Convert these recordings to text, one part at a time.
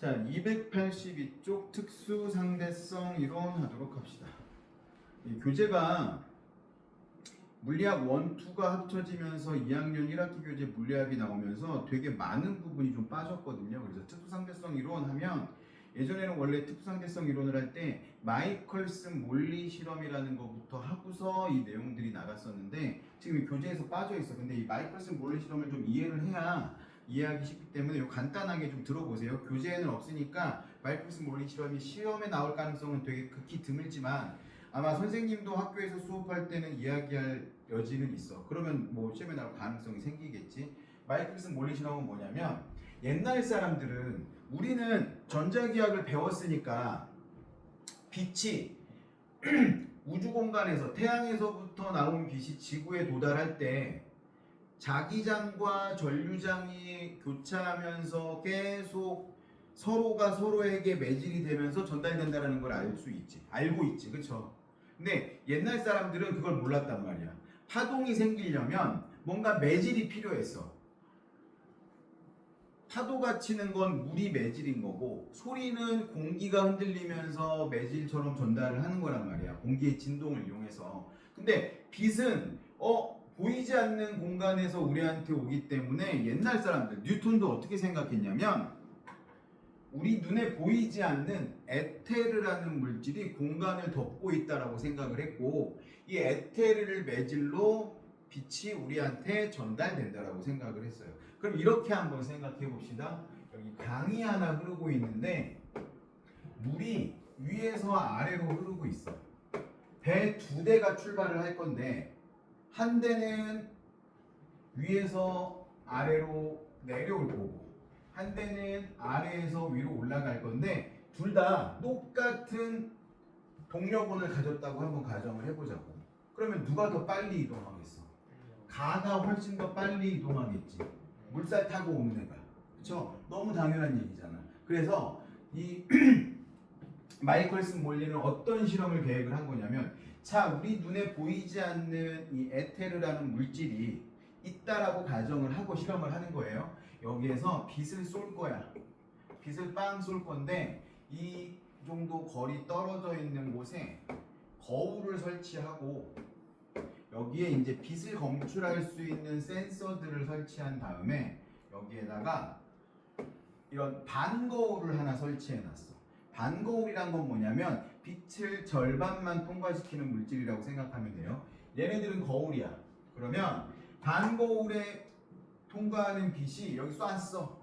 자, 282쪽 특수상대성 이론 하도록 합시다. 이 교재가 물리학 1, 2가 합쳐지면서 2학년 1학기 교재 물리학이 나오면서 되게 많은 부분이 좀 빠졌거든요. 그래서 특수상대성 이론 하면 예전에는 원래 특수상대성 이론을 할 때 마이컬슨 몰리 실험이라는 것부터 하고서 이 내용들이 나갔었는데 지금 이 교재에서 빠져 있어. 근데 이 마이컬슨 몰리 실험을 좀 이해를 해야 이해하기 쉽기 때문에 요 간단하게 좀 들어보세요. 교재에는 없으니까 마이컬슨 몰리 실험이 시험에 나올 가능성은 되게 극히 드물지만 아마 선생님도 학교에서 수업할 때는 이야기할 여지는 있어. 그러면 뭐 시험에 나올 가능성이 생기겠지. 마이클슨 몰리 실험은 뭐냐면 옛날 사람들은 우리는 전자기학을 배웠으니까 빛이 우주 공간에서 태양에서부터 나온 빛이 지구에 도달할 때 자기장과 전류장이 교차하면서 계속 서로가 서로에게 매질이 되면서 전달된다는 걸 알고 있지, 그쵸? 근데 옛날 사람들은 그걸 몰랐단 말이야. 파동이 생기려면 뭔가 매질이 필요했어. 파도가 치는 건 물이 매질인 거고 소리는 공기가 흔들리면서 매질처럼 전달을 하는 거란 말이야. 공기의 진동을 이용해서. 근데 빛은 보이지 않는 공간에서 우리한테 오기 때문에 옛날 사람들, 뉴턴도 어떻게 생각했냐면 우리 눈에 보이지 않는 에테르라는 물질이 공간을 덮고 있다라고 생각을 했고 이 에테르를 매질로 빛이 우리한테 전달된다라고 생각을 했어요. 그럼 이렇게 한번 생각해 봅시다. 여기 강이 하나 흐르고 있는데 물이 위에서 아래로 흐르고 있어. 배 두 대가 출발을 할 건데 한 대는 위에서 아래로 내려올 거고 한 대는 아래에서 위로 올라갈 건데 둘 다 똑같은 동력원을 가졌다고 한번 가정을 해보자고. 그러면 누가 더 빨리 이동하겠어? 가가 훨씬 더 빨리 이동하겠지. 물살 타고 오는 애가. 그쵸? 너무 당연한 얘기잖아. 그래서 이 마이컬슨 몰리는 어떤 실험을 계획을 한 거냐면 자, 우리 눈에 보이지 않는 이 에테르라는 물질이 있다라고 가정을 하고 실험을 하는 거예요. 여기에서 빛을 쏠 거야. 빛을 빵 쏠 건데 이 정도 거리 떨어져 있는 곳에 거울을 설치하고 여기에 이제 빛을 검출할 수 있는 센서들을 설치한 다음에 여기에다가 이런 반거울을 하나 설치해 놨어. 반거울이란 건 뭐냐면 빛을 절반만 통과시키는 물질이라고 생각하면 돼요. 얘네들은 거울이야. 그러면 반거울에 통과하는 빛이 여기 쐈어.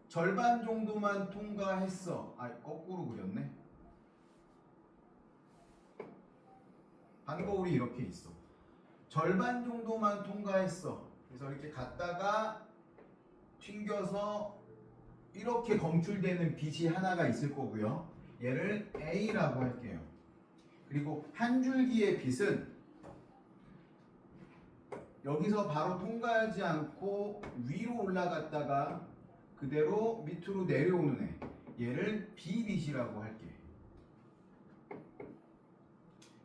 절반 정도만 통과했어. 거꾸로 그렸네. 반거울이 이렇게 있어. 절반 정도만 통과했어. 그래서 이렇게 갔다가 튕겨서 이렇게 검출되는 빛이 하나가 있을 거고요. 얘를 A라고 할게요. 그리고 한 줄기의 빛은 여기서 바로 통과하지 않고 위로 올라갔다가 그대로 밑으로 내려오는 애. 얘를 B빛이라고 할게.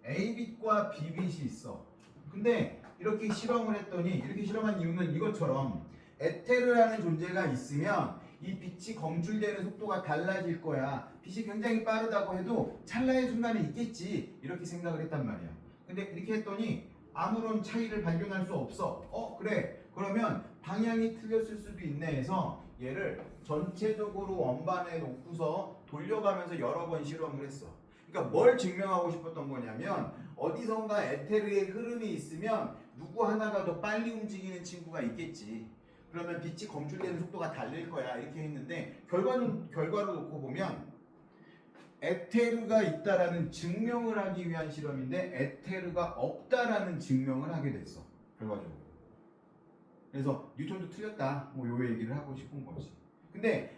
A빛과 B빛이 있어. 근데 이렇게 실험을 했더니 이렇게 실험한 이유는 이것처럼 에테르라는 존재가 있으면 이 빛이 검출되는 속도가 달라질 거야. 빛이 굉장히 빠르다고 해도 찰나의 순간에 있겠지. 이렇게 생각을 했단 말이야. 근데 이렇게 했더니 아무런 차이를 발견할 수 없어. 그래. 그러면 방향이 틀렸을 수도 있네 해서 얘를 전체적으로 원반에 놓고서 돌려가면서 여러 번 실험을 했어. 그러니까 뭘 증명하고 싶었던 거냐면 어디선가 에테르의 흐름이 있으면 누구 하나가 더 빨리 움직이는 친구가 있겠지. 그러면 빛이 검출되는 속도가 다를 거야. 이렇게 했는데 결과로 놓고 보면 에테르가 있다라는 증명을 하기 위한 실험인데 에테르가 없다라는 증명을 하게 됐어. 결과적으로. 그래서 뉴턴도 틀렸다. 뭐 요 얘기를 하고 싶은 거지. 근데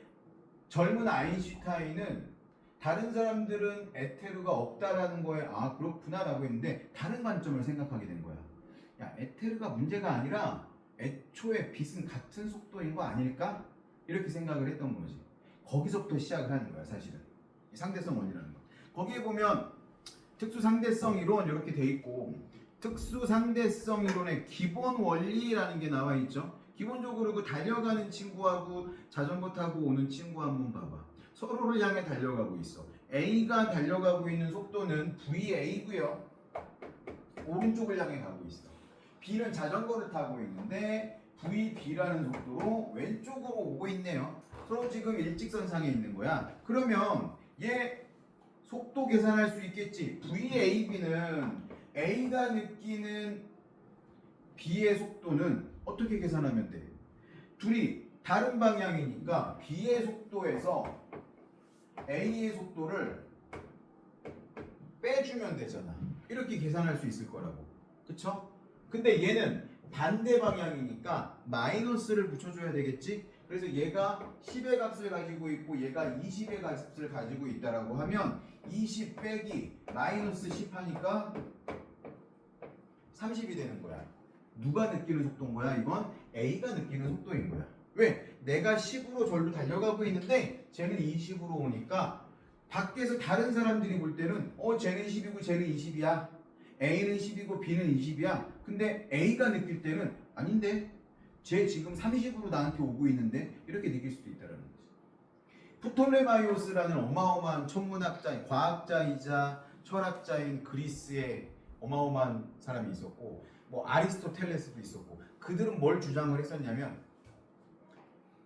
젊은 아인슈타인은 다른 사람들은 에테르가 없다라는 거에 그렇구나라고 했는데 다른 관점을 생각하게 된 거야. 야, 에테르가 문제가 아니라 애초에 빛은 같은 속도인 거 아닐까? 이렇게 생각을 했던 거지. 거기서부터 시작을 하는 거야, 사실은. 이 상대성 원리라는 거. 거기에 보면 특수상대성 이론 이렇게 돼 있고 특수상대성 이론의 기본 원리라는 게 나와 있죠. 기본적으로 그 달려가는 친구하고 자전거 타고 오는 친구 한번 봐봐. 서로를 향해 달려가고 있어. A가 달려가고 있는 속도는 VA고요. 오른쪽을 향해 가고 있어. B는 자전거를 타고 있는데 VB라는 속도로 왼쪽으로 오고 있네요. 서로 지금 일직선상에 있는 거야. 그러면 얘 속도 계산할 수 있겠지. VAB는 A가 느끼는 B의 속도는 어떻게 계산하면 돼? 둘이 다른 방향이니까 B의 속도에서 A의 속도를 빼주면 되잖아. 이렇게 계산할 수 있을 거라고. 그쵸? 근데 얘는 반대 방향이니까 마이너스를 붙여줘야 되겠지? 그래서 얘가 10의 값을 가지고 있고 얘가 20의 값을 가지고 있다라고 하면 20 빼기 마이너스 10 하니까 30이 되는 거야. 누가 느끼는 속도인 거야? 이건 A가 느끼는 속도인 거야. 왜? 내가 10으로 절로 달려가고 있는데 쟤는 20으로 오니까 밖에서 다른 사람들이 볼 때는 쟤는 10이고 쟤는 20이야. A는 10이고 B는 20이야. 근데 A가 느낄 때는 아닌데 쟤 지금 30으로 나한테 오고 있는데 이렇게 느낄 수도 있다는 거지. 프톨레마이오스라는 어마어마한 천문학자, 과학자이자 철학자인 그리스의 어마어마한 사람이 있었고 뭐 아리스토텔레스도 있었고 그들은 뭘 주장을 했었냐면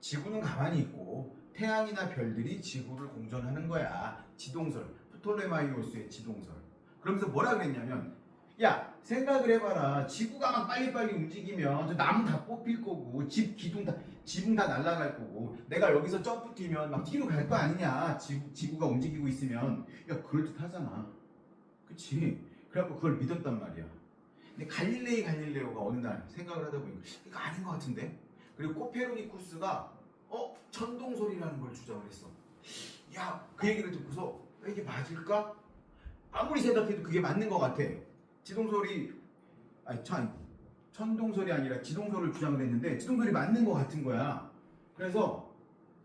지구는 가만히 있고 태양이나 별들이 지구를 공전하는 거야. 지동설. 프톨레마이오스의 지동설. 그러면서 뭐라 그랬냐면 야 생각을 해봐라. 지구가 막 빨리빨리 움직이면 저 나무 다 뽑힐 거고 지붕 다 날아갈 거고 내가 여기서 점프 뛰면 막 뒤로 갈 거 아니냐. 지구가 움직이고 있으면 야 그럴듯하잖아. 그치? 그래갖고 그걸 믿었단 말이야. 근데 갈릴레오가 어느 날 생각을 하다 보니까 이거 아닌 것 같은데? 그리고 코페르니쿠스가 천동설이라는 걸 주장을 했어. 야, 그 얘기를 듣고서 이게 맞을까? 아무리 생각해도 그게 맞는 것 같아. 천동설이 아니라 지동설을 주장을 했는데 지동설이 맞는 것 같은 거야. 그래서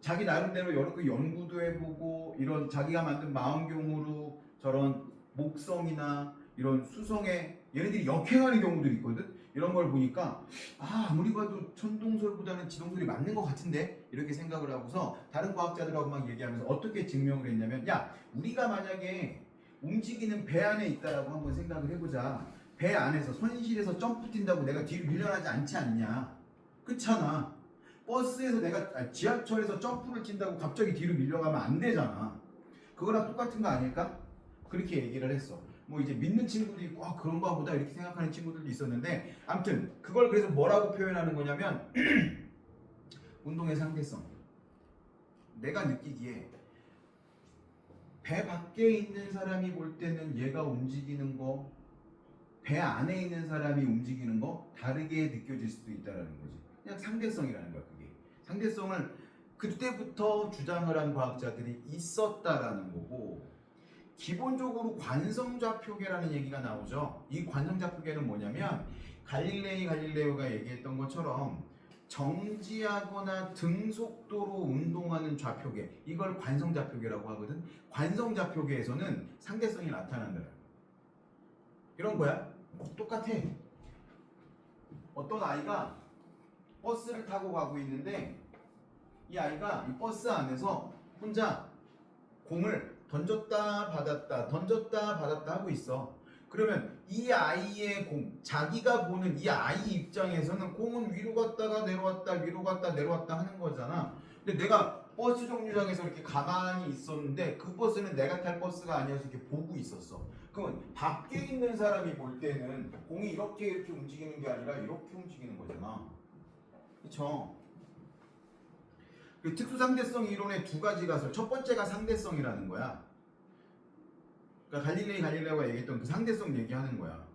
자기 나름대로 여러 그 연구도 해보고 이런 자기가 만든 망원경으로 저런 목성이나 이런 수성에 얘네들이 역행하는 경우도 있거든. 이런 걸 보니까 아무리 봐도 천동설보다는 지동설이 맞는 것 같은데 이렇게 생각을 하고서 다른 과학자들하고 막 얘기하면서 어떻게 증명을 했냐면 야 우리가 만약에 움직이는 배 안에 있다라고 한번 생각을 해보자. 배 안에서 선실에서 점프 뛴다고 내가 뒤로 밀려나지 않지 않냐. 그렇잖아. 버스에서 지하철에서 점프를 뛴다고 갑자기 뒤로 밀려가면 안 되잖아. 그거랑 똑같은 거 아닐까? 그렇게 얘기를 했어. 뭐 이제 믿는 친구도 있고 그런가 보다 이렇게 생각하는 친구들도 있었는데 아무튼 그걸 그래서 뭐라고 표현하는 거냐면 운동의 상대성. 내가 느끼기에 배 밖에 있는 사람이 볼 때는 얘가 움직이는 거, 배 안에 있는 사람이 움직이는 거 다르게 느껴질 수도 있다는 거지. 그냥 상대성이라는 거야. 그게 상대성을 그때부터 주장을 한 과학자들이 있었다라는 거고, 기본적으로 관성좌표계라는 얘기가 나오죠. 이 관성좌표계는 뭐냐면 갈릴레오가 얘기했던 것처럼 정지하거나 등속도로 운동하는 좌표계, 이걸 관성좌표계라고 하거든. 관성좌표계에서는 상대성이 나타난다. 이런 거야. 똑같아. 어떤 아이가 버스를 타고 가고 있는데 이 아이가 이 버스 안에서 혼자 공을 던졌다 받았다 하고 있어. 그러면 이 아이의 공, 자기가 보는 이 아이 입장에서는 공은 위로 갔다가 내려왔다 하는 거잖아. 근데 내가 버스 정류장에서 이렇게 가만히 있었는데 그 버스는 내가 탈 버스가 아니어서 이렇게 보고 있었어. 그러면 밖에 있는 사람이 볼 때는 공이 이렇게 움직이는 게 아니라 이렇게 움직이는 거잖아. 그쵸? 그 특수상대성 이론의 두 가지 가설. 첫 번째가 상대성이라는 거야. 그러니까 갈릴레오가 얘기했던 그 상대성 얘기하는 거야.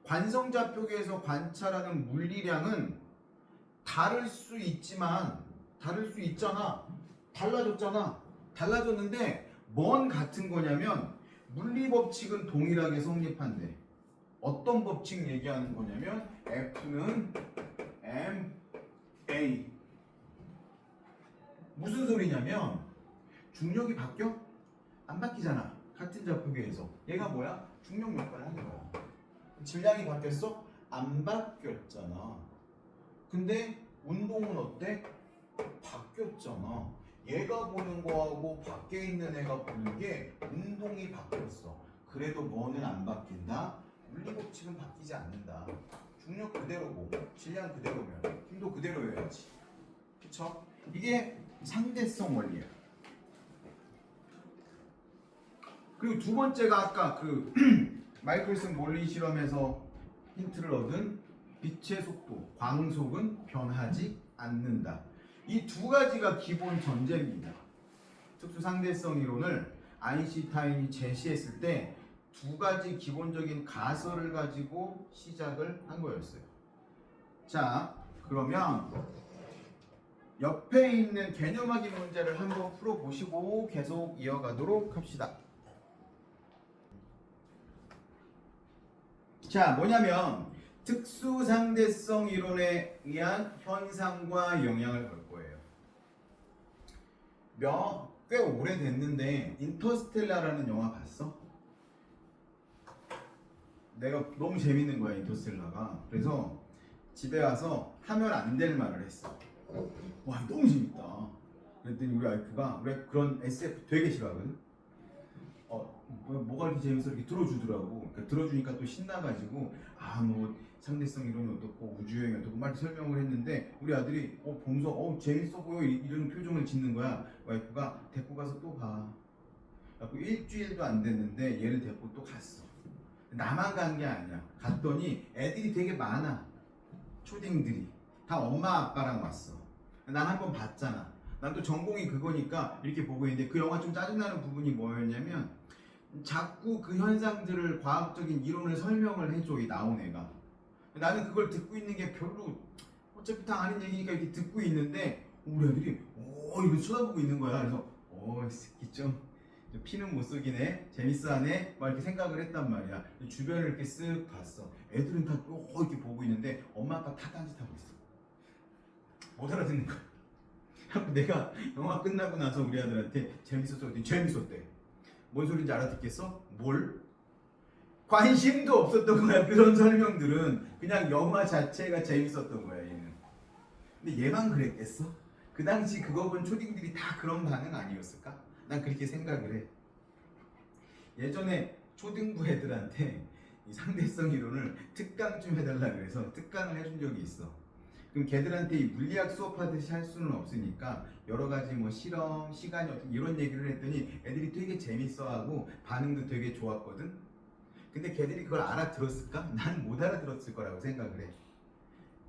관성좌표계에서 관찰하는 물리량은 다를 수 있잖아. 달라졌는데 뭔 같은 거냐면 물리 법칙은 동일하게 성립한대. 어떤 법칙 얘기하는 거냐면 F는 ma. 무슨 소리냐면 중력이 바뀌어? 안 바뀌잖아. 같은 좌표계에서. 얘가 뭐야? 중력 역할을 하는 거야. 질량이 바뀌었어? 안 바뀌었잖아. 근데 운동은 어때? 바뀌었잖아. 얘가 보는 거하고 밖에 있는 애가 보는 게 운동이 바뀌었어. 그래도 뭐는 안 바뀐다? 물리법칙은 바뀌지 않는다. 중력 그대로고 질량 그대로면 힘도 그대로여야지. 그쵸? 이게 상대성 원리야. 그리고 두 번째가 아까 그 마이클슨 몰리 실험에서 힌트를 얻은 빛의 속도, 광속은 변하지 않는다. 이 두 가지가 기본 전제입니다. 특수 상대성 이론을 아인슈타인이 제시했을 때 두 가지 기본적인 가설을 가지고 시작을 한 거였어요. 자, 그러면 옆에 있는 개념학의 문제를 한번 풀어보시고 계속 이어가도록 합시다. 자, 뭐냐면 특수 상대성 이론에 의한 현상과 영향을 볼 거예요. 꽤 오래됐는데 인터스텔라라는 영화 봤어? 내가 너무 재밌는 거야 인터스텔라가. 그래서 집에 와서 하면 안 될 말을 했어. 와 너무 재밌다. 그랬더니 우리 와이프가 왜 그런 SF 되게 싫어하거든. 뭐가 이렇게 재밌어 이렇게 들어주더라고. 그러니까 들어주니까 또 신나가지고 뭐 상대성 이론이 어떻고 우주여행이 어떻고 막 설명을 했는데 우리 아들이 보면서 재밌어 보여 이런 표정을 짓는 거야. 와이프가 데리고 가서 또 봐. 그래서 일주일도 안 됐는데 얘를 데리고 또 갔어. 나만 간 게 아니야. 갔더니 애들이 되게 많아. 초딩들이 다 엄마 아빠랑 왔어. 난 한 번 봤잖아. 난 또 전공이 그거니까 이렇게 보고 있는데 그 영화 좀 짜증나는 부분이 뭐였냐면 자꾸 그 현상들을 과학적인 이론을 설명을 해줘 이 나온 애가. 나는 그걸 듣고 있는 게 별로 어차피 다 아는 얘기니까 이렇게 듣고 있는데 우리 애들이 이렇게 쳐다보고 있는 거야. 그래서 이 새끼 좀 피는 못 속이네 재밌어하네 막 이렇게 생각을 했단 말이야. 주변을 이렇게 쓱 봤어. 애들은 다 이렇게 보고 있는데 엄마 아빠 다 딴짓하고 있어. 못 알아듣는 거야. 내가 영화 끝나고 나서 우리 아들한테 재밌었어 그랬더니 재밌었대. 뭔 소린지 알아듣겠어? 뭘? 관심도 없었던 거야. 그런 설명들은 그냥 영화 자체가 재밌었던 거야 얘는. 근데 얘만 그랬겠어? 그 당시 그거 본 초딩들이 다 그런 반응 아니었을까? 난 그렇게 생각을 해. 예전에 초등부 애들한테 이 상대성 이론을 특강 좀 해달라 그래서 특강을 해준 적이 있어. 그럼 걔들한테 이 물리학 수업하듯이 할 수는 없으니까 여러 가지 실험, 시간이 어떻게 이런 얘기를 했더니 애들이 되게 재밌어하고 반응도 되게 좋았거든. 근데 걔들이 그걸 알아들었을까? 난 못 알아들었을 거라고 생각을 해.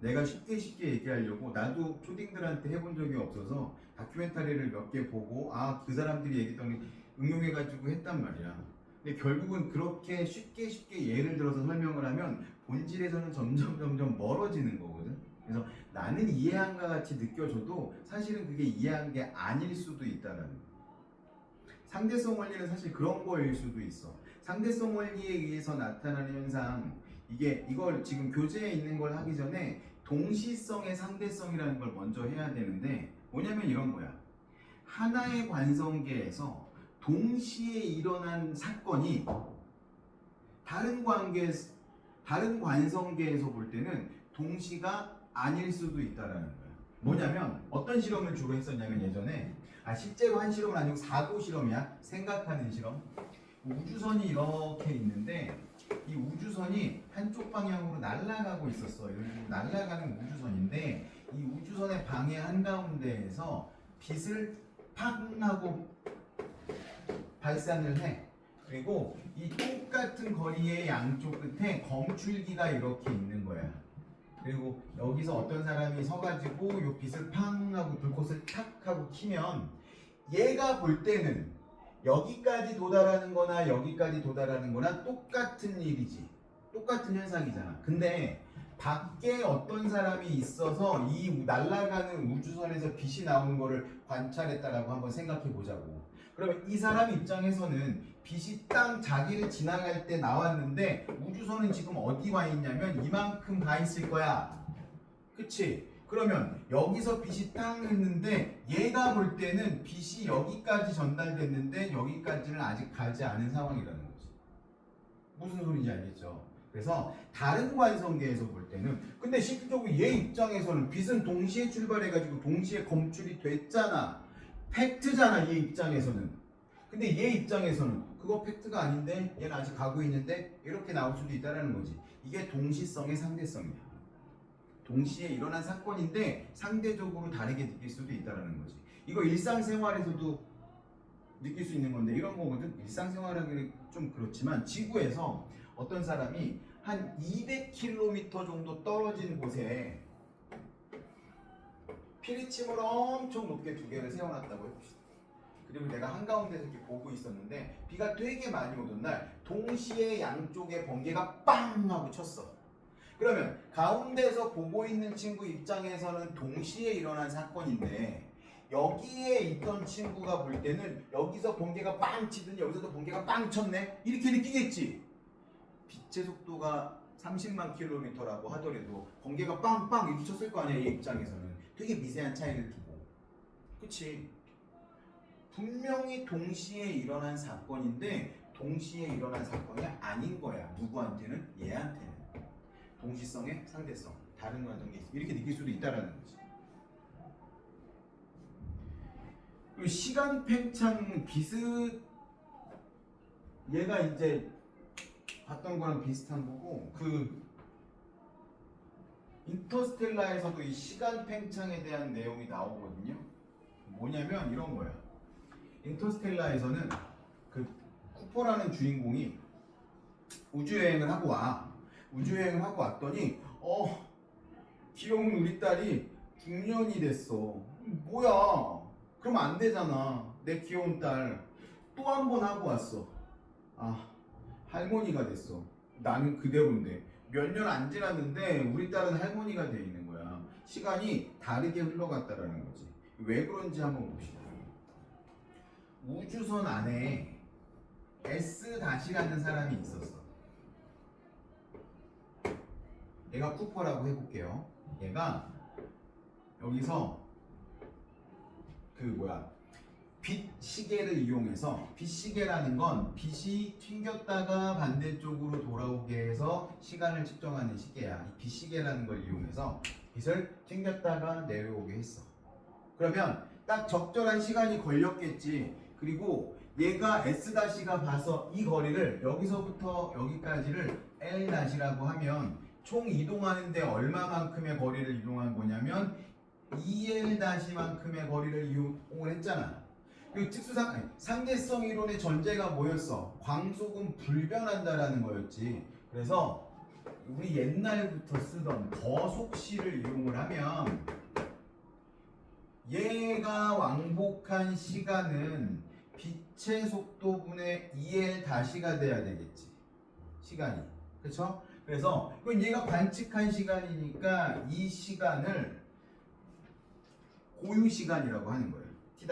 내가 쉽게 얘기하려고 나도 초딩들한테 해본 적이 없어서 다큐멘터리를 몇 개 보고 그 사람들이 얘기했던 응용해가지고 했단 말이야. 근데 결국은 그렇게 쉽게 예를 들어서 설명을 하면 본질에서는 점점 멀어지는 거거든. 그래서 나는 이해한 것 같이 느껴져도 사실은 그게 이해한 게 아닐 수도 있다는 거야. 상대성 원리는 사실 그런 거일 수도 있어. 상대성 원리에 의해서 나타나는 현상, 이걸 지금 교재에 있는 걸 하기 전에 동시성의 상대성이라는 걸 먼저 해야 되는데 뭐냐면 이런 거야. 하나의 관성계에서 동시에 일어난 사건이 다른 관성계에서 볼 때는 동시가 아닐 수도 있다라는 거야. 뭐냐면 어떤 실험을 주로 했었냐면 예전에 실제로 한 실험은 아니고 사고 실험이야. 생각하는 실험. 우주선이 이렇게 있는데 이 우주선이 한쪽 방향으로 날아가고 있었어. 날아가는 우주선인데 이 우주선의 방해 한가운데에서 빛을 팍 하고 발산을 해. 그리고 이 똑같은 거리의 양쪽 끝에 검출기가 이렇게 있는 거야. 그리고 여기서 어떤 사람이 서가지고 이 빛을 팡 하고 불꽃을 탁 하고 키면 얘가 볼 때는 여기까지 도달하는 거나 여기까지 도달하는 거나 똑같은 일이지. 똑같은 현상이잖아. 근데 밖에 어떤 사람이 있어서 이 날아가는 우주선에서 빛이 나오는 거를 관찰했다라고 한번 생각해 보자고. 그러면 이 사람 입장에서는 빛이 딱 자기를 지나갈 때 나왔는데 우주선은 지금 어디 와 있냐면 이만큼 가 있을 거야. 그치? 그러면 여기서 빛이 딱 했는데 얘가 볼 때는 빛이 여기까지 전달됐는데 여기까지는 아직 가지 않은 상황이라는 거지. 무슨 소리인지 알겠죠? 그래서 다른 관성계에서 볼 때는 근데 실질적으로 얘 입장에서는 빛은 동시에 출발해가지고 동시에 검출이 됐잖아. 팩트잖아 얘 입장에서는. 근데 얘 입장에서는 그거 팩트가 아닌데 얘는 아직 가고 있는데 이렇게 나올 수도 있다라는 거지. 이게 동시성의 상대성이야. 동시에 일어난 사건인데 상대적으로 다르게 느낄 수도 있다라는 거지. 이거 일상생활에서도 느낄 수 있는 건데 이런 거거든. 일상생활하기는 좀 그렇지만 지구에서 어떤 사람이 한 200km 정도 떨어진 곳에 피리침을 엄청 높게 두 개를 세워놨다고 해봅시다. 그리고 내가 한가운데서 이렇게 보고 있었는데 비가 되게 많이 오던 날 동시에 양쪽에 번개가 빵 하고 쳤어. 그러면 가운데서 보고 있는 친구 입장에서는 동시에 일어난 사건인데 여기에 있던 친구가 볼 때는 여기서 번개가 빵 치더니 여기서도 번개가 빵 쳤네? 이렇게 느끼겠지? 빛의 속도가 30만 킬로미터라고 하더라도 번개가 빵빵 이렇게 쳤을 거 아니야 이 입장에서는. 되게 미세한 차이를 두고. 그치? 분명히 동시에 일어난 사건인데 동시에 일어난 사건이 아닌 거야. 누구한테는? 얘한테는. 동시성의 상대성. 다른 거랑 게 이렇게 느낄 수도 있다라는 거지. 그리고 시간 팽창 비슷 얘가 이제 봤던 거랑 비슷한 거고 그 인터스텔라에서도 이 시간 팽창에 대한 내용이 나오거든요. 뭐냐면 이런 거야. 인터스텔라에서는 그 쿠퍼라는 주인공이 우주여행을 하고 와. 우주여행을 하고 왔더니 귀여운 우리 딸이 중년이 됐어. 뭐야? 그럼 안 되잖아. 내 귀여운 딸 또 한 번 하고 왔어. 할머니가 됐어. 나는 그대로인데 몇 년 안 지났는데 우리 딸은 할머니가 돼 있는 거야. 시간이 다르게 흘러갔다라는 거지. 왜 그런지 한번 봅시다. 우주선 안에 S-라는 사람이 있었어. 얘가 쿠퍼라고 해볼게요. 얘가 여기서 빛 시계를 이용해서, 빛 시계라는 건 빛이 튕겼다가 반대쪽으로 돌아오게 해서 시간을 측정하는 시계야. 이 빛 시계라는 걸 이용해서 빛을 튕겼다가 내려오게 했어. 그러면 딱 적절한 시간이 걸렸겠지. 그리고 얘가 S-가 봐서 이 거리를 여기서부터 여기까지를 L-라고 하면 총 이동하는데 얼마만큼의 거리를 이동한 거냐면 2L-만큼의 거리를 이용을 했잖아. 그리고 상대성 이론의 전제가 뭐였어? 광속은 불변한다라는 거였지. 그래서 우리 옛날부터 쓰던 거속시를 이용을 하면 얘가 왕복한 시간은 빛의 속도분의 2L-가 돼야 되겠지. 시간이. 그렇죠? 그래서 그건 얘가 관측한 시간이니까 이 시간을 고유시간이라고 하는 거예요. T-.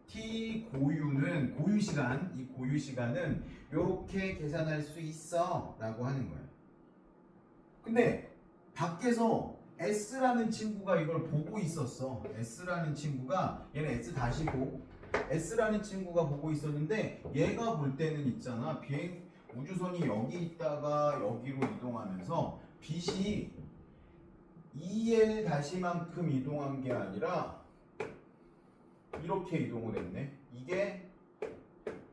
T 고유는 고유시간, 이 고유시간은 이렇게 계산할 수 있어 라고 하는 거예요. 근데 밖에서 S라는 친구가 이걸 보고 있었어. S라는 친구가, 얘는 S-고 S라는 친구가 보고 있었는데 얘가 볼 때는 있잖아. 우주선이 여기 있다가 여기로 이동하면서 빛이 2L-만큼 이동한 게 아니라 이렇게 이동을 했네. 이게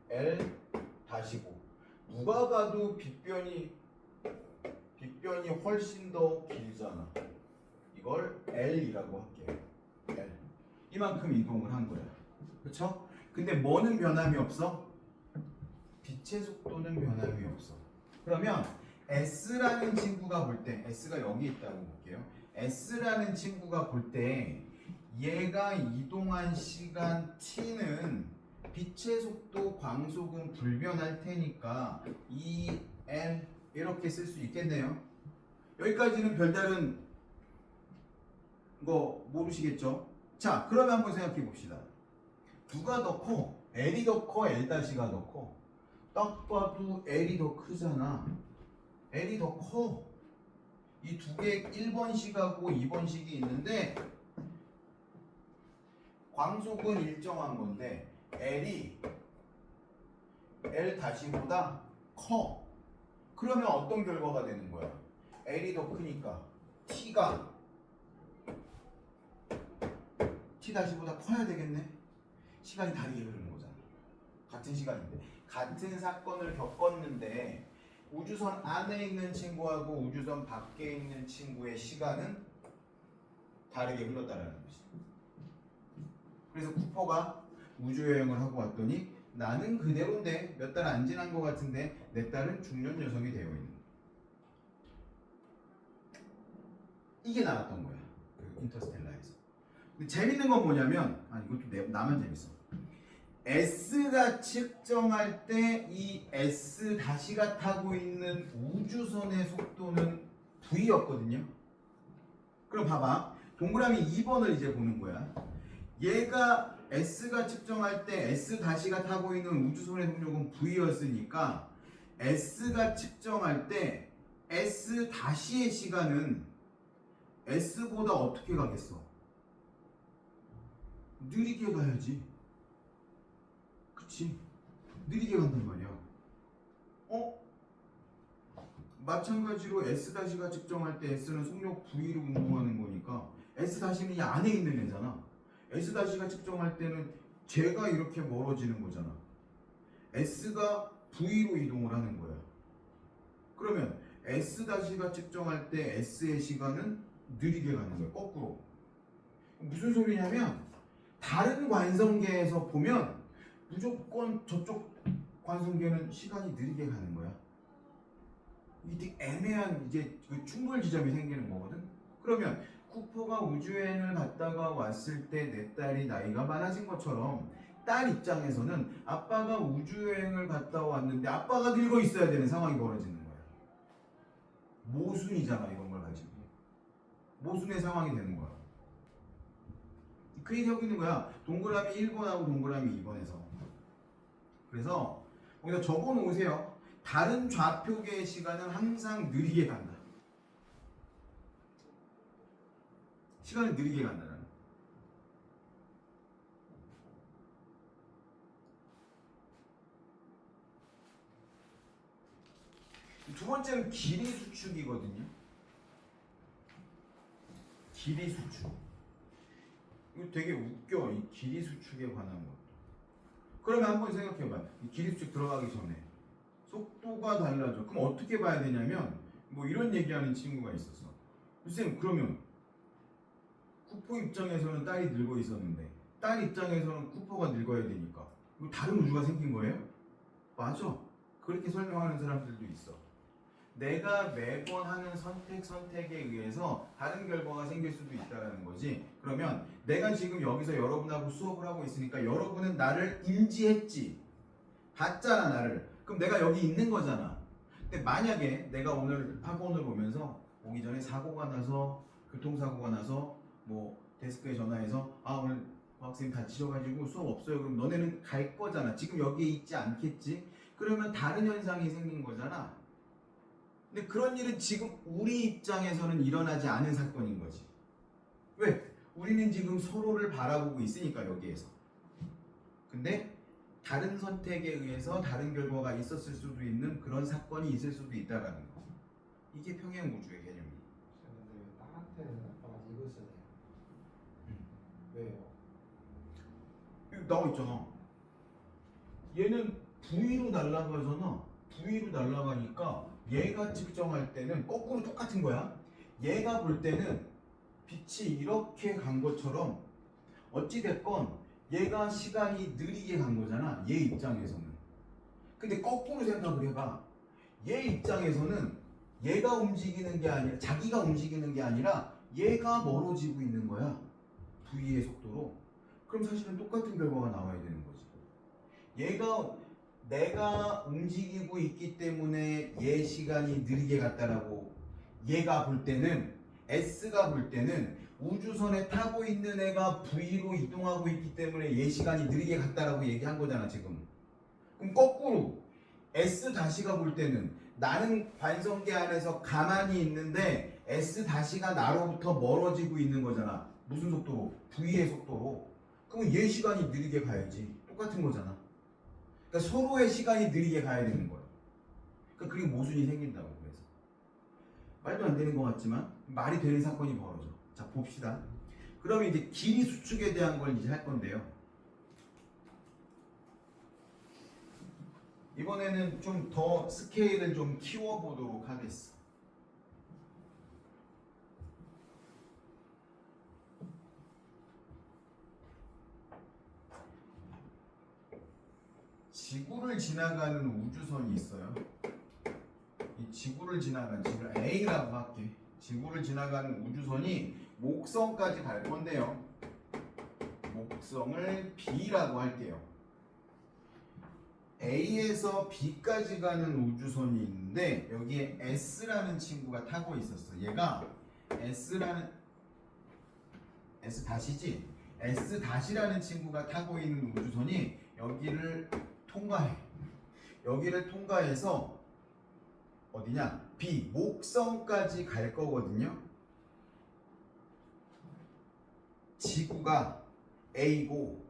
L-고 누가 봐도 빛변이 훨씬 더 길잖아. 이걸 L이라고 할게요. L. 이만큼 이동을 한 거야. 그렇죠? 근데 뭐는 변함이 없어? 빛의 속도는 변함이 없어. 그러면 S라는 친구가 볼 때, S가 여기 있다고 볼게요. S라는 친구가 볼 때 얘가 이동한 시간 T는 빛의 속도 광속은 불변할 테니까 EL 이렇게 쓸 수 있겠네요. 여기까지는 별다른 거 모르시겠죠? 자, 그러면 한번 생각해 봅시다. 누가 더 커? L이 더 커? L-가 더 커? 딱 봐도 L이 더 크잖아. L이 더 커. 이 두 개 1번 식하고 2번 식이 있는데 광속은 일정한 건데 L이 L-보다 커. 그러면 어떤 결과가 되는 거야? L이 더 크니까 T가 t-보다 커야 되겠네. 시간이 다르게 흐르는 거잖아. 같은 시간인데. 같은 사건을 겪었는데 우주선 안에 있는 친구하고 우주선 밖에 있는 친구의 시간은 다르게 흘렀다라는 거지. 그래서 쿠퍼가 우주여행을 하고 왔더니 나는 그대로인데 몇 달 안 지난 것 같은데 내 딸은 중년 여성이 되어 있는 거야. 이게 나왔던 거야. 그 인터스텔라에서. 근데 재밌는 건 뭐냐면 이것도 나만 재밌어. S가 측정할 때 이 S-가 타고 있는 우주선의 속도는 V였거든요. 그럼 봐봐. 동그라미 2번을 이제 보는 거야. 얘가 S가 측정할 때 S-가 타고 있는 우주선의 속력은 V였으니까 S가 측정할 때 S-의 시간은 S보다 어떻게 가겠어? 느리게 가야지. 그치? 느리게 간단 말이야. 마찬가지로 S-가 측정할 때 S는 속력 V로 운동하는 거니까 S-는 이 안에 있는 애잖아. S-가 측정할 때는 제가 이렇게 멀어지는 거잖아. S가 V로 이동을 하는 거야. 그러면 S-가 측정할 때 S의 시간은 느리게 가는 거야. 거꾸로. 무슨 소리냐면 다른 관성계에서 보면 무조건 저쪽 관성계는 시간이 느리게 가는 거야. 이게 애매한 이제 그 충돌 지점이 생기는 거거든. 그러면 쿠퍼가 우주여행을 갔다가 왔을 때 내 딸이 나이가 많아진 것처럼 딸 입장에서는 아빠가 우주여행을 갔다 왔는데 아빠가 늙어 있어야 되는 상황이 벌어지는 거야. 모순이잖아. 이런 걸 가지고 모순의 상황이 되는 거야. 그 얘기하고 있는 거야. 동그라미 1번하고 동그라미 2번에서. 그래서 거기다 적어 놓으세요. 다른 좌표계의 시간은 항상 느리게 간다. 시간은 느리게 간다는. 두 번째는 길이 수축이거든요. 길이 수축. 이거 되게 웃겨. 이 길이 수축에 관한 것도. 그러면 한번 생각해봐. 이 길이 수축 들어가기 전에 속도가 달라져. 그럼 어떻게 봐야 되냐면 뭐 이런 얘기하는 친구가 있었어. 선생님 그러면 쿠퍼 입장에서는 딸이 늙어 있었는데 딸 입장에서는 쿠퍼가 늙어야 되니까 이거 다른 우주가 생긴 거예요? 맞아. 그렇게 설명하는 사람들도 있어. 내가 매번 하는 선택에 의해서 다른 결과가 생길 수도 있다는 거지. 그러면 내가 지금 여기서 여러분하고 수업을 하고 있으니까 여러분은 나를 인지했지. 봤잖아 나를. 그럼 내가 여기 있는 거잖아. 근데 만약에 내가 오늘 학원을 오면서 오기 전에 사고가 나서 교통사고가 나서 뭐 데스크에 전화해서 오늘 학생님 다치셔가지고 수업 없어요. 그럼 너네는 갈 거잖아. 지금 여기에 있지 않겠지? 그러면 다른 현상이 생긴 거잖아. 근데 그런 일은 지금 우리 입장에서는 일어나지 않은 사건인 거지. 왜? 우리는 지금 서로를 바라보고 있으니까 여기에서. 근데 다른 선택에 의해서 다른 결과가 있었을 수도 있는 그런 사건이 있을 수도 있다라는 거. 이게 평행우주의 개념이에요. 근데 왜 딸한테는 아빠가 이걸 쓰네요? 왜요? 여기 나와 있잖아. 얘는 V로 날아가잖아. V로 날아가니까 얘가 측정할 때는 거꾸로 똑같은 거야. 얘가 볼 때는 빛이 이렇게 간 것처럼 어찌됐건 얘가 시간이 느리게 간 거잖아. 얘 입장에서는. 근데 거꾸로 생각을 해봐. 얘 입장에서는 얘가 움직이는 게 아니라 자기가 움직이는 게 아니라 얘가 멀어지고 있는 거야. V의 속도로. 그럼 사실은 똑같은 결과가 나와야 되는 거지. 내가 움직이고 있기 때문에 얘 시간이 느리게 갔다라고 얘가 볼 때는 S가 볼 때는 우주선에 타고 있는 애가 V로 이동하고 있기 때문에 얘 시간이 느리게 갔다라고 얘기한 거잖아 지금. 그럼 거꾸로 S-가 볼 때는 나는 관성계 안에서 가만히 있는데 S-가 나로부터 멀어지고 있는 거잖아. 무슨 속도로? V의 속도로. 그럼 얘 시간이 느리게 가야지. 똑같은 거잖아. 그러니까 서로의 시간이 느리게 가야 되는 거야. 그러니까 그게 모순이 생긴다고. 그래서 말도 안 되는 것 같지만 말이 되는 사건이 벌어져. 자 봅시다. 그러면 이제 길이 수축에 대한 걸 이제 할 건데요. 이번에는 좀 더 스케일을 좀 키워보도록 하겠어. 지구를 지나가는 우주선이 있어요. 이 지구를 지나가는, 지금 A라고 할게. 지구를 지나가는 우주선이 목성까지 갈 건데요. 목성을 B라고 할게요. A에서 B까지 가는 우주선이 있는데 여기에 S라는 친구가 타고 있었어. 얘가 S라는 S-지? S-라는 친구가 타고 있는 우주선이 여기를 통과해. 여기를 통과해서 어디냐? B, 목성까지 갈 거거든요. 지구가 A고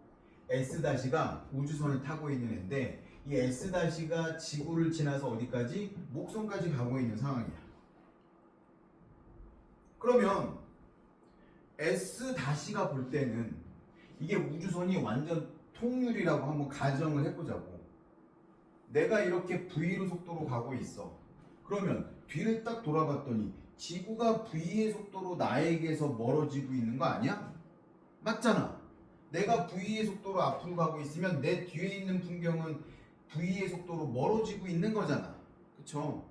S-가 우주선을 타고 있는 애인데 이 S-가 지구를 지나서 어디까지? 목성까지 가고 있는 상황이야. 그러면 S-가 볼 때는 이게 우주선이 완전 통률이라고 한번 가정을 해보자고. 내가 이렇게 V로 속도로 가고 있어. 그러면 뒤를 딱 돌아봤더니 지구가 V의 속도로 나에게서 멀어지고 있는 거 아니야? 맞잖아. 내가 V의 속도로 앞으로 가고 있으면 내 뒤에 있는 풍경은 V의 속도로 멀어지고 있는 거잖아. 그쵸?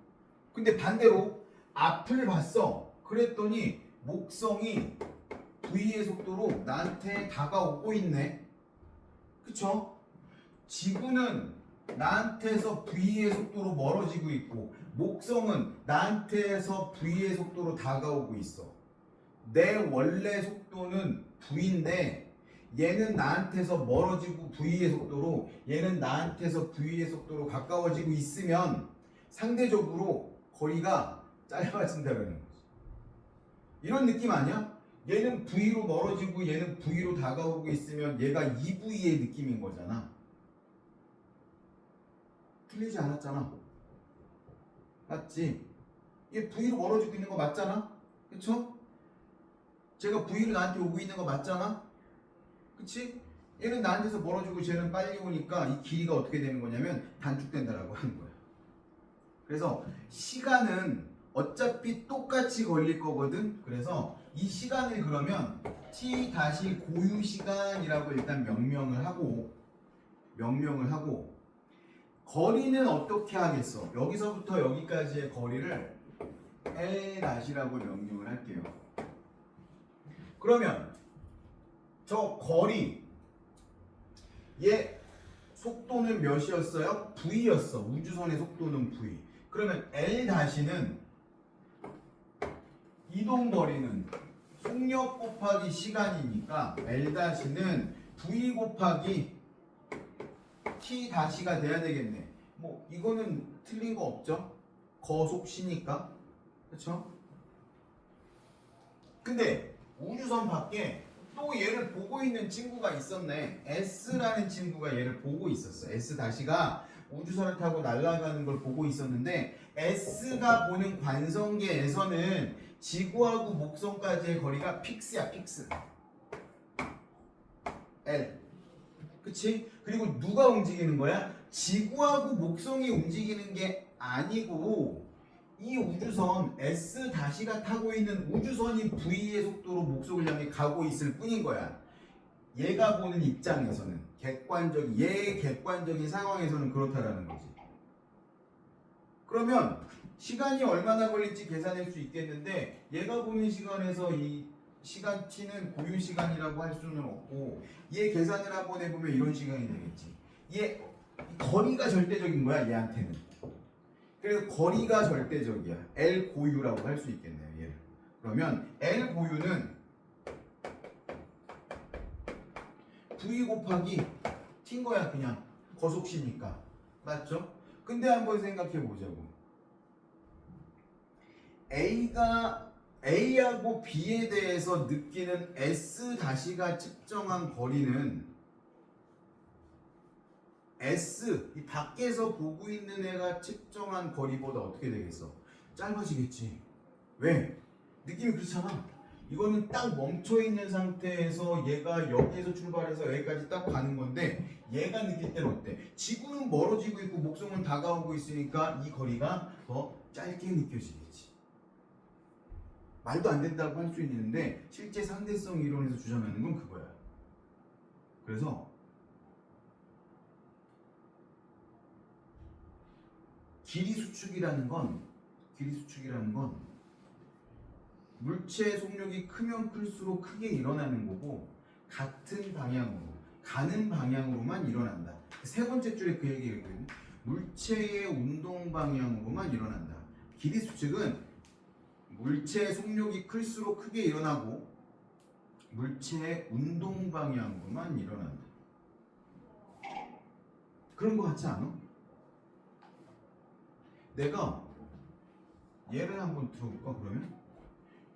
근데 반대로 앞을 봤어. 그랬더니 목성이 V의 속도로 나한테 다가오고 있네. 그쵸? 지구는 나한테서 V의 속도로 멀어지고 있고 목성은 나한테서 V의 속도로 다가오고 있어. 내 원래 속도는 V인데 얘는 나한테서 멀어지고 V의 속도로, 얘는 나한테서 V의 속도로 가까워지고 있으면 상대적으로 거리가 짧아진다는 거지. 이런 느낌 아니야? 얘는 V로 멀어지고 얘는 V로 다가오고 있으면 얘가 2V의 느낌인 거잖아. 틀리지 않았잖아. 맞지? 얘 V로 멀어지고 있는 거 맞잖아? 그쵸? 제가 V로 나한테 오고 있는 거 맞잖아? 그치? 얘는 나한테서 멀어지고 쟤는 빨리 오니까 이 길이가 어떻게 되는 거냐면 단축된다라고 하는 거야. 그래서 시간은 어차피 똑같이 걸릴 거거든. 그래서 이 시간을 그러면 t 고유 시간이라고 일단 명명을 하고 거리는 어떻게 하겠어? 여기서부터 여기까지의 거리를 L-라고 명명을 할게요. 그러면 저 거리 얘 속도는 몇이었어요? V였어. 우주선의 속도는 V. 그러면 L-는 이동거리는 속력 곱하기 시간이니까 L-는 V 곱하기 T-가 돼야 되겠네. 뭐 이거는 틀린 거 없죠? 거속시니까. 그쵸? 근데 우주선 밖에 또 얘를 보고 있는 친구가 있었네. S라는 친구가 얘를 보고 있었어. S-가 우주선을 타고 날아가는 걸 보고 있었는데 S가 보는 관성계에서는 지구하고 목성까지의 거리가 픽스야, 픽스. L. 그치? 그리고 누가 움직이는 거야? 지구하고 목성이 움직이는 게 아니고 이 우주선 S-가 타고 있는 우주선이 V의 속도로 목성을 향해 가고 있을 뿐인 거야. 얘가 보는 입장에서는 얘의 객관적인 상황에서는 그렇다라는 거지. 그러면 시간이 얼마나 걸릴지 계산할 수 있겠는데 얘가 보는 시간에서 이 시간 t는 고유 시간이라고 할 수는 없고 얘 계산을 한번 해보면 이런 시간이 되겠지. 얘 거리가 절대적인 거야, 얘한테는. 그래서 거리가 절대적이야. L 고유라고 할 수 있겠네요, 얘를. 그러면 L 고유는 V 곱하기 T인 거야, 그냥. 거속시니까. 맞죠? 근데 한번 생각해 보자고. A하고 B에 대해서 느끼는 S-가 측정한 거리는 S, 이 밖에서 보고 있는 애가 측정한 거리보다 어떻게 되겠어? 짧아지겠지. 왜? 느낌이 그렇잖아. 이거는 딱 멈춰 있는 상태에서 얘가 여기에서 출발해서 여기까지 딱 가는 건데 얘가 느낄 때는 어때? 지구는 멀어지고 있고 목성은 다가오고 있으니까 이 거리가 더 짧게 느껴지겠지. 말도 안 된다고 할 수 있는데 실제 상대성 이론에서 주장하는 건 그거야. 그래서 길이 수축이라는 건 물체의 속력이 크면 클수록 크게 일어나는 거고 같은 방향으로 가는 방향으로만 일어난다. 세 번째 줄에 그 얘기거든요. 물체의 운동 방향으로만 일어난다. 길이 수축은 물체의 속력이 클수록 크게 일어나고 물체의 운동 방향으로만 일어난다. 그런 거 같지 않아? 내가 얘를 한번 들어볼까 그러면?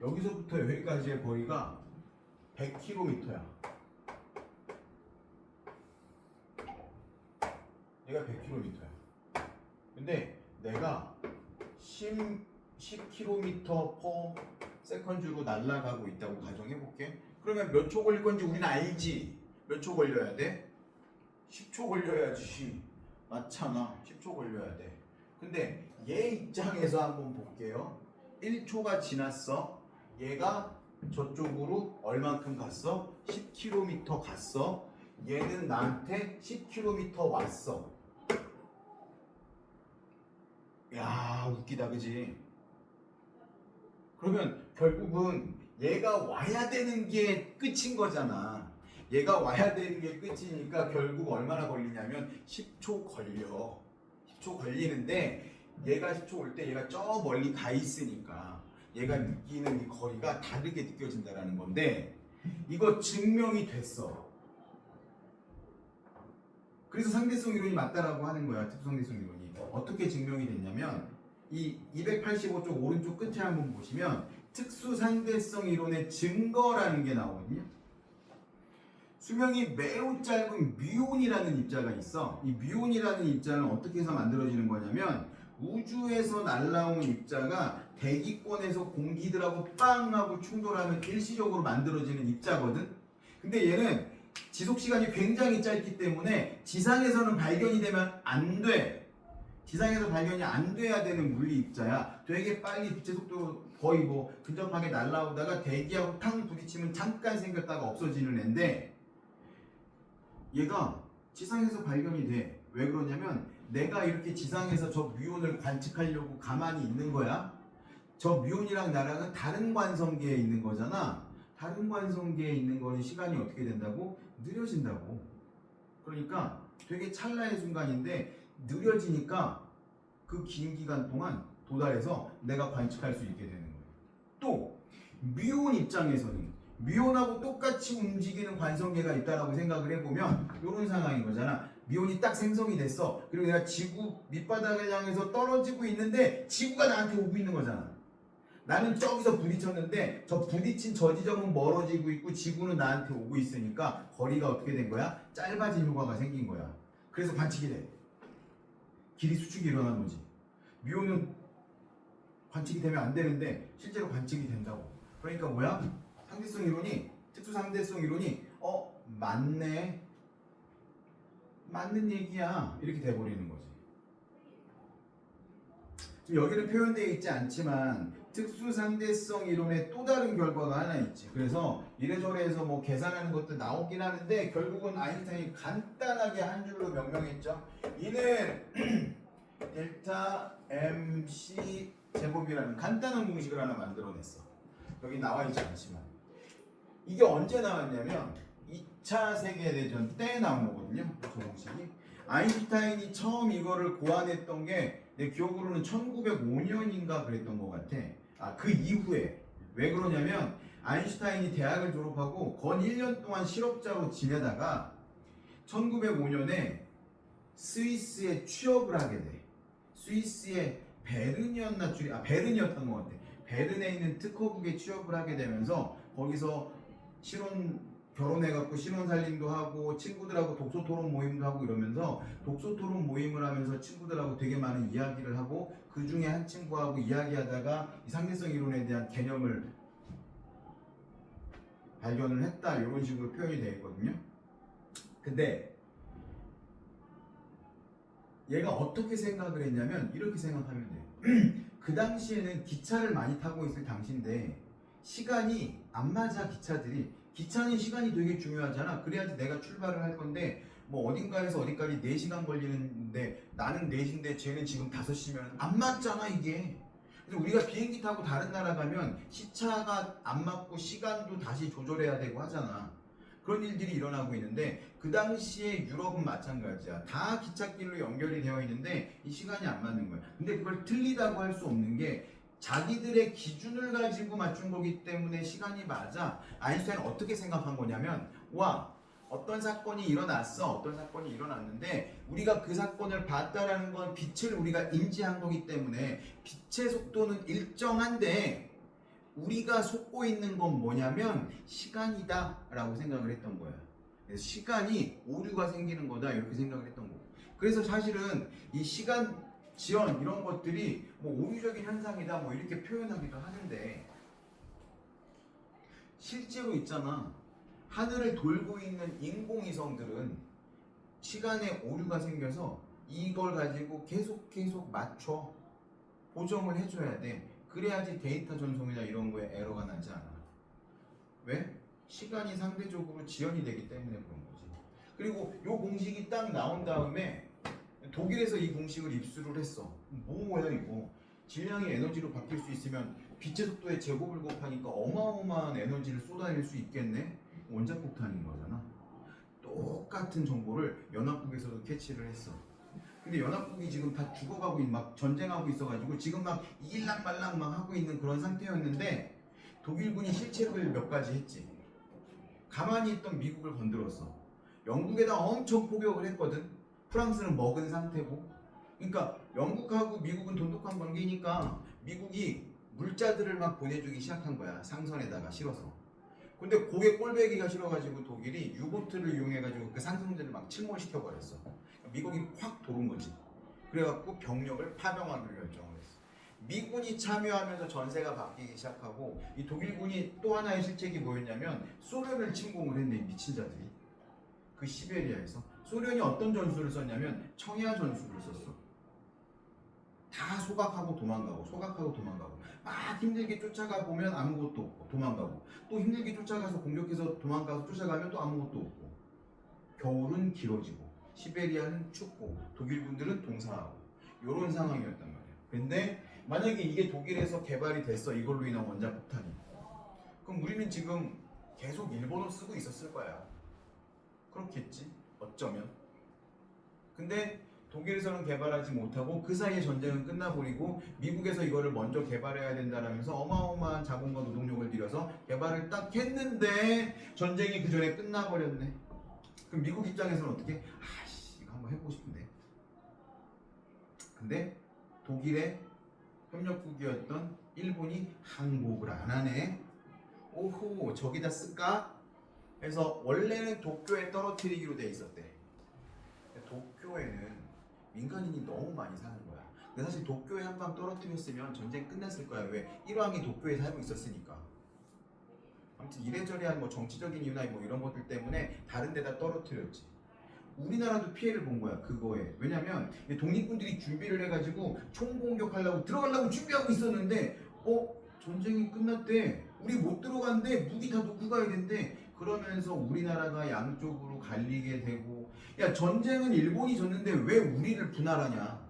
여기서부터 여기까지의 거리가 100km야. 얘가 100km야. 근데 내가 10km/s로 날아가고 있다고 가정해볼게. 그러면 몇 초 걸릴 건지 우리는 알지? 몇 초 걸려야 돼? 10초 걸려야지. 맞잖아. 10초 걸려야 돼. 근데 얘 입장에서 한번 볼게요. 1초가 지났어. 얘가 저쪽으로 얼만큼 갔어? 10km 갔어. 얘는 나한테 10km 왔어. 야, 웃기다, 그지? 그러면 결국은 얘가 와야 되는 게 끝인 거잖아. 얘가 와야 되는 게 끝이니까 결국 얼마나 걸리냐면 10초 걸려. 10초 걸리는데 얘가 10초 올 때 얘가 저 멀리 가 있으니까 얘가 느끼는 이 거리가 다르게 느껴진다라는 건데 이거 증명이 됐어. 그래서 상대성 이론이 맞다라고 하는 거야. 특수상대성 이론이. 어떻게 증명이 됐냐면 이 285쪽 오른쪽 끝에 한번 보시면 특수상대성 이론의 증거라는 게 나오거든요. 수명이 매우 짧은 뮤온이라는 입자가 있어. 이 뮤온이라는 입자는 어떻게 해서 만들어지는 거냐면 우주에서 날라온 입자가 대기권에서 공기들하고 빵 하고 충돌하면 일시적으로 만들어지는 입자거든. 근데 얘는 지속시간이 굉장히 짧기 때문에 지상에서는 발견이 되면 안 돼. 지상에서 발견이 안 돼야 되는 물리 입자야. 되게 빨리 빛의 속도 거의 뭐 근접하게 날아오다가 대기하고 탕 부딪히면 잠깐 생겼다가 없어지는 애인데 얘가 지상에서 발견이 돼. 왜 그러냐면 내가 이렇게 지상에서 저 뮤온을 관측하려고 가만히 있는 거야. 저 뮤온이랑 나랑은 다른 관성계에 있는 거잖아. 다른 관성계에 있는 거는 시간이 어떻게 된다고? 느려진다고. 그러니까 되게 찰나의 순간인데 느려지니까 그 긴 기간 동안 도달해서 내가 관측할 수 있게 되는 거예요. 또 뮤온 입장에서는 뮤온하고 똑같이 움직이는 관성계가 있다라고 생각을 해보면 이런 상황인 거잖아. 뮤온이 딱 생성이 됐어. 그리고 내가 지구 밑바닥을 향해서 떨어지고 있는데 지구가 나한테 오고 있는 거잖아. 나는 저기서 부딪혔는데 저 부딪힌 저 지점은 멀어지고 있고 지구는 나한테 오고 있으니까 거리가 어떻게 된 거야? 짧아진 효과가 생긴 거야. 그래서 관측이 돼. 길이 수축이 일어난 거지. 뮤온은 관측이 되면 안 되는데 실제로 관측이 된다고. 그러니까 뭐야? 상대성 이론이, 특수 상대성 이론이 맞네. 맞는 얘기야. 이렇게 돼버리는 거지. 지금 여기는 표현되어 있지 않지만 특수 상대성 이론의 또 다른 결과가 하나 있지. 그래서 이래저래 해서 뭐 계산하는 것도 나오긴 하는데 결국은 아인슈타인이 간단하게 한 줄로 명명했죠. 이는 델타 MC 제곱이라는 간단한 공식을 하나 만들어냈어. 여기 나와 있지 않지만 이게 언제 나왔냐면 2차 세계대전 때 나온 거거든요. 저 공식이. 아인슈타인이 처음 이거를 고안했던 게 내 기억으로는 1905년인가 그랬던 것 같아. 그 이후에. 왜 그러냐면 아인슈타인이 대학을 졸업하고 건 1년 동안 실업자로 지내다가 1905년에 스위스에 취업을 하게 돼. 스위스의 베른이었나 베른이었던 것 같아. 베른에 있는 특허국에 취업을 하게 되면서 거기서 결혼해갖고 신혼살림도 하고 친구들하고 독서토론 모임도 하고 이러면서 독서토론 모임을 하면서 친구들하고 되게 많은 이야기를 하고 그 중에 한 친구하고 이야기하다가 이 상대성 이론에 대한 개념을 발견을 했다 이런 식으로 표현이 되어 있거든요. 근데 얘가 어떻게 생각을 했냐면 이렇게 생각하면 돼요. 그 당시에는 기차를 많이 타고 있을 당시인데 시간이 안 맞아. 기차는 시간이 되게 중요하잖아. 그래야지 내가 출발을 할 건데 뭐 어딘가에서 어디까지 4시간 걸리는데 나는 4시인데 쟤는 지금 5시면 안 맞잖아 이게. 그래서 우리가 비행기 타고 다른 나라 가면 시차가 안 맞고 시간도 다시 조절해야 되고 하잖아. 그런 일들이 일어나고 있는데 그 당시에 유럽은 마찬가지야. 다 기찻길로 연결이 되어 있는데 이 시간이 안 맞는 거야. 근데 그걸 틀리다고 할 수 없는 게 자기들의 기준을 가지고 맞춘 거기 때문에 시간이 맞아. 아인슈타인은 어떻게 생각한 거냐면 와 어떤 사건이 일어났어. 어떤 사건이 일어났는데 우리가 그 사건을 봤다라는 건 빛을 우리가 인지한 거기 때문에 빛의 속도는 일정한데 우리가 속고 있는 건 뭐냐면 시간이다 라고 생각을 했던 거야. 그래서 시간이 오류가 생기는 거다 이렇게 생각을 했던 거고. 그래서 사실은 이 시간 지연 이런 것들이 뭐 오류적인 현상이다 뭐 이렇게 표현하기도 하는데 실제로 있잖아. 하늘을 돌고 있는 인공위성들은 시간에 오류가 생겨서 이걸 가지고 계속 맞춰 보정을 해줘야 돼. 그래야지 데이터 전송이나 이런 거에 에러가 나지 않아. 왜? 시간이 상대적으로 지연이 되기 때문에 그런 거지. 그리고 이 공식이 딱 나온 다음에 독일에서 이 공식을 입수를 했어. 뭐야 이거? 질량이 에너지로 바뀔 수 있으면 빛의 속도의 제곱을 곱하니까 어마어마한 에너지를 쏟아낼 수 있겠네? 원자폭탄인 거잖아. 똑같은 정보를 연합국에서도 캐치를 했어. 근데 연합국이 지금 다 죽어가고 막 전쟁하고 있어가지고 지금 막 이길랑말랑 막 하고 있는 그런 상태였는데 독일군이 실책을 몇 가지 했지. 가만히 있던 미국을 건드렸어. 영국에다 엄청 포격을 했거든. 프랑스는 먹은 상태고. 그러니까 영국하고 미국은 돈독한 관계니까 미국이 물자들을 막 보내주기 시작한 거야. 상선에다가 실어서. 근데 그게 꼴배기가 싫어가지고 독일이 유보트를 이용해가지고 그 상승들을 막 침몰시켜버렸어. 미국이 확 도른 거지. 그래갖고 병력을 파병하기로 결정을 했어. 미군이 참여하면서 전세가 바뀌기 시작하고 이 독일군이 또 하나의 실책이 뭐였냐면 소련을 침공을 했네. 이 미친 자들이. 그 시베리아에서. 소련이 어떤 전술을 썼냐면 청야 전술을 썼어. 다 소각하고 도망가고 막 힘들게 쫓아가 보면 아무것도 없고 도망가고 또 힘들게 쫓아가서 공격해서 도망가서 쫓아가면 또 아무것도 없고 겨울은 길어지고 시베리아는 춥고 독일군들은 동사하고 이런 상황이었단 말이야. 근데 만약에 이게 독일에서 개발이 됐어. 이걸로 인한 원자폭탄이. 그럼 우리는 지금 계속 일본어 쓰고 있었을 거야. 그렇겠지? 어쩌면. 근데 독일에서는 개발하지 못하고 그 사이에 전쟁은 끝나버리고 미국에서 이거를 먼저 개발해야 된다라면서 어마어마한 자본과 노동력을 들여서 개발을 딱 했는데 전쟁이 그 전에 끝나버렸네. 그럼 미국 입장에서는 어떻게? 아씨 이거 한번 해보고 싶은데. 근데 독일의 협력국이었던 일본이 항복을 안 하네. 오호 저기다 쓸까? 그래서 원래는 도쿄에 떨어뜨리기로 돼 있었대. 도쿄에는 민간인이 너무 많이 사는 거야. 근데 사실 도쿄에 한 방 떨어뜨렸으면 전쟁 끝났을 거야. 왜? 일왕이 도쿄에 살고 있었으니까. 아무튼 이래저래한 뭐 정치적인 이유나 뭐 이런 것들 때문에 다른 데다 떨어뜨렸지. 우리나라도 피해를 본 거야 그거에. 왜냐면 독립군들이 준비를 해가지고 총공격하려고 들어가려고 준비하고 있었는데 전쟁이 끝났대. 우리 못 들어간대. 무기 다 놓고 가야 된대. 그러면서 우리나라가 양쪽으로 갈리게 되고. 야 전쟁은 일본이 졌는데 왜 우리를 분할하냐.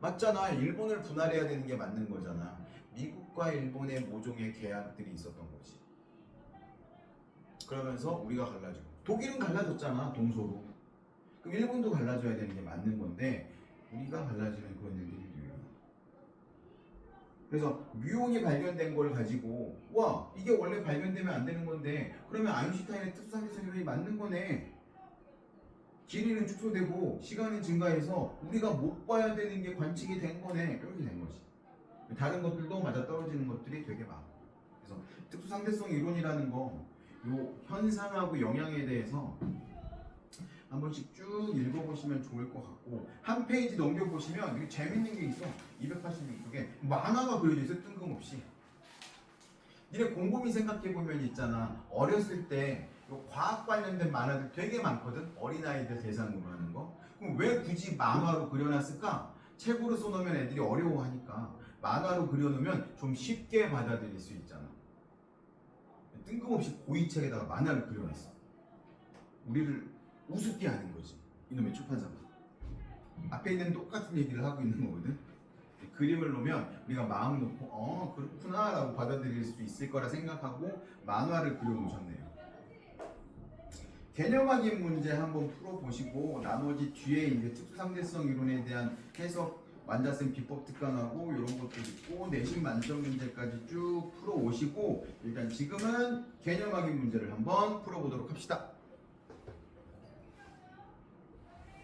맞잖아. 일본을 분할해야 되는 게 맞는 거잖아. 미국과 일본의 모종의 계약들이 있었던 거지. 그러면서 우리가 갈라지고 독일은 갈라졌잖아 동서로. 그럼 일본도 갈라져야 되는 게 맞는 건데 우리가 갈라지는 그런 일들이 일어나. 그래서 뮤온이 발견된 걸 가지고 와 이게 원래 발견되면 안 되는 건데 그러면 아인슈타인의 특수상대성 이론이 맞는 거네. 길이는 축소되고 시간은 증가해서 우리가 못 봐야 되는 게 관측이 된 거네. 이렇게 된 거지. 다른 것들도 맞아 떨어지는 것들이 되게 많아. 그래서 특수상대성 이론이라는 거 요 현상하고 영향에 대해서 한 번씩 쭉 읽어보시면 좋을 것 같고 한 페이지 넘겨보시면 되게 재밌는 게 있어. 286쪽에 만화가 그려져 있어. 뜬금없이 니네 곰곰이 생각해보면 있잖아. 어렸을 때 과학 관련된 만화들 되게 많거든. 어린아이들 대상으로 하는 거. 그럼 왜 굳이 만화로 그려놨을까? 책으로 써놓으면 애들이 어려워하니까 만화로 그려놓으면 좀 쉽게 받아들일 수 있잖아. 뜬금없이 고이책에다가 만화를 그려놨어. 우리를 우습게 하는 거지. 이놈의 출판사가. 앞에 있는 똑같은 얘기를 하고 있는 거거든. 그림을 놓으면 우리가 마음 놓고 그렇구나 라고 받아들일 수 있을 거라 생각하고 만화를 그려놓으셨네요. 개념 확인 문제 한번 풀어보시고 나머지 뒤에 이제 특수상대성 이론에 대한 해석 완자쌤 비법 특강하고 이런 것도 있고 내신 만점 문제까지 쭉 풀어오시고 일단 지금은 개념 확인 문제를 한번 풀어보도록 합시다.